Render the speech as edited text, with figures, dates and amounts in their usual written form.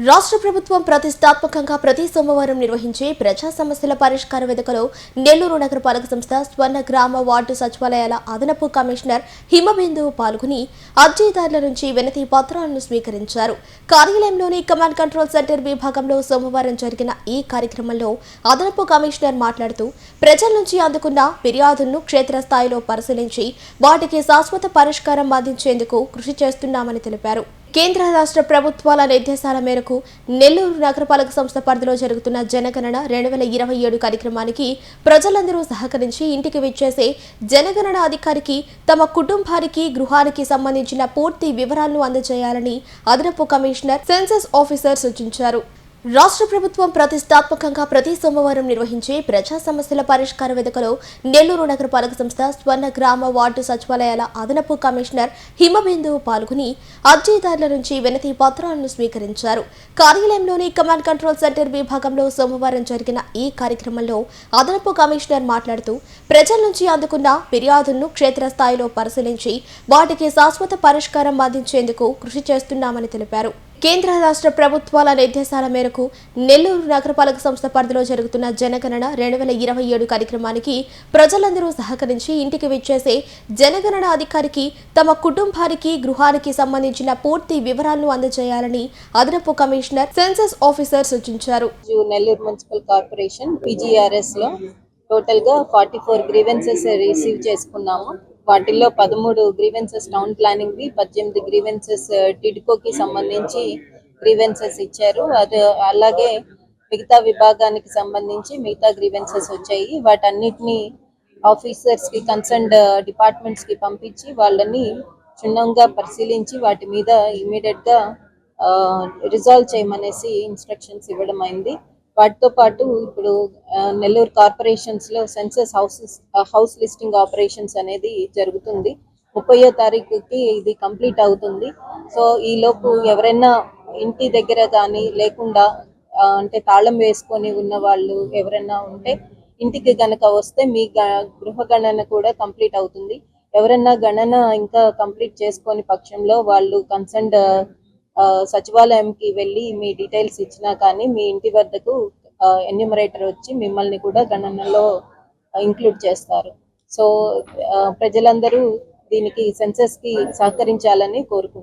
రాష్ట్ర ప్రభుత్వం ప్రతిష్టాత్మకంగా ప్రతి సోమవారం నిర్వహించే ప్రజా సమస్యల పరిష్కార వేదికలో నెల్లూరు నగరపాలక సంస్థ స్వర్ణ గ్రామ వార్డు సచివాలయాల అదనపు కమిషనర్ హిమబిందు పాల్గొని అర్జీదారుల నుంచి వినతి పత్రాలను స్వీకరించారు. కార్యాలయంలోని కమాండ్ కంట్రోల్ సెంటర్ విభాగంలో సోమవారం జరిగిన ఈ కార్యక్రమంలో అదనపు కమిషనర్ మాట్లాడుతూ ప్రజల నుంచి అందుకున్న ఫిర్యాదులను క్షేత్రస్థాయిలో పరిశీలించి వాటికి శాశ్వత పరిష్కారం అందించేందుకు కృషి చేస్తున్నామని తెలిపారు. కేంద్ర రాష్ట్ర ప్రభుత్వాల నిర్దేశాల మేరకు నెల్లూరు నగరపాలక సంస్థ పరిధిలో జరుగుతున్న జనగణన 2027 కార్యక్రమానికి ప్రజలందరూ సహకరించి ఇంటికి విచ్చేసే జనగణన అధికారికి తమ కుటుంబానికి గృహానికి సంబంధించిన పూర్తి వివరాలను అందజేయాలని అదనపు కమిషనర్ సెన్సస్ ఆఫీసర్ సూచించారు. రాష్ట్ర ప్రభుత్వం ప్రతిష్టాత్మకంగా ప్రతి సోమవారం నిర్వహించే ప్రజా సమస్యల పరిష్కార వేదికలో నెల్లూరు నగరపాలక సంస్థ స్వర్ణ గ్రామ వార్డు సచివాలయాల అదనపు కమిషనర్ హిమబిందు పాల్గొని అర్జీదారుల నుంచి వినతి పత్రాలను స్వీకరించారు. కార్యాలయంలోని కమాండ్ కంట్రోల్ సెంటర్ విభాగంలో సోమవారం జరిగిన ఈ కార్యక్రమంలో అదనపు కమిషనర్ మాట్లాడుతూ ప్రజల నుంచి అందుకున్న ఫిర్యాదులను క్షేత్రస్థాయిలో పరిశీలించి వాటికి శాశ్వత పరిష్కారం అందించేందుకు కృషి చేస్తున్నామని తెలిపారు. కేంద్ర రాష్ట్ర ప్రభుత్వాల నిర్దేశాల మేరకు నెల్లూరు నగరపాలక సంస్థ పరిధిలో జరుగుతున్న జనగణన 2027 కార్యక్రమానికి ప్రజలందరూ సహకరించి ఇంటికి విచ్చేసే జనగణన అధికారికి తమ కుటుంబానికి గృహానికి సంబంధించిన పూర్తి వివరాలను అందజేయాలని అదనపు కమిషనర్ సెన్సస్ ఆఫీసర్ సూచించారు. నెల్లూరు మున్సిపల్ కార్పొరేషన్ PGRS లో టోటల్ గా 44 గ్రీవెన్సెస్ రిసీవ్ చేసుకున్నాము. వాటిల్లో 13 grievances town planning we, 18 grievances టిడ్కోకి సంబంధించి గ్రీవెన్సెస్ ఇచ్చారు. అది అలాగే మిగతా విభాగానికి సంబంధించి మిగతా గ్రీవెన్సెస్ వచ్చాయి. వాటన్నిటిని ఆఫీసర్స్ కి, కన్సర్న్డ్ డిపార్ట్మెంట్స్ కి పంపించి వాళ్ళని క్షుణ్ణంగా పరిశీలించి వాటి మీద ఇమీడియట్ గా రిజాల్వ్ చేయమనేసి ఇన్స్ట్రక్షన్స్ ఇవ్వడం అయింది. వాటితో పాటు ఇప్పుడు నెల్లూరు కార్పొరేషన్స్ లో సెన్సస్ హౌస్ లిస్టింగ్ ఆపరేషన్స్ అనేది జరుగుతుంది. 30వ తారీఖుకి ఇది కంప్లీట్ అవుతుంది. సో ఈ లోపు ఎవరైనా ఇంటి దగ్గర కానీ లేకుండా అంటే తాళం వేసుకొని ఉన్న వాళ్ళు ఎవరైనా ఉంటే ఇంటికి గనక వస్తే మీ గృహ గణన కూడా కంప్లీట్ అవుతుంది. ఎవరైనా గణన ఇంకా కంప్లీట్ చేసుకొని పక్షంలో వాళ్ళు కన్సర్న్డ్ సచివాలయంకి వెళ్ళి మీ డీటెయిల్స్ ఇచ్చినా కానీ మీ ఇంటి వద్దకు ఎన్యూమరేటర్ వచ్చి మిమ్మల్ని కూడా గణనలో ఇంక్లూడ్ చేస్తారు. సో ప్రజలందరూ దీనికి సెన్సస్ కి సహకరించాలని కోరుకుంటున్నాను.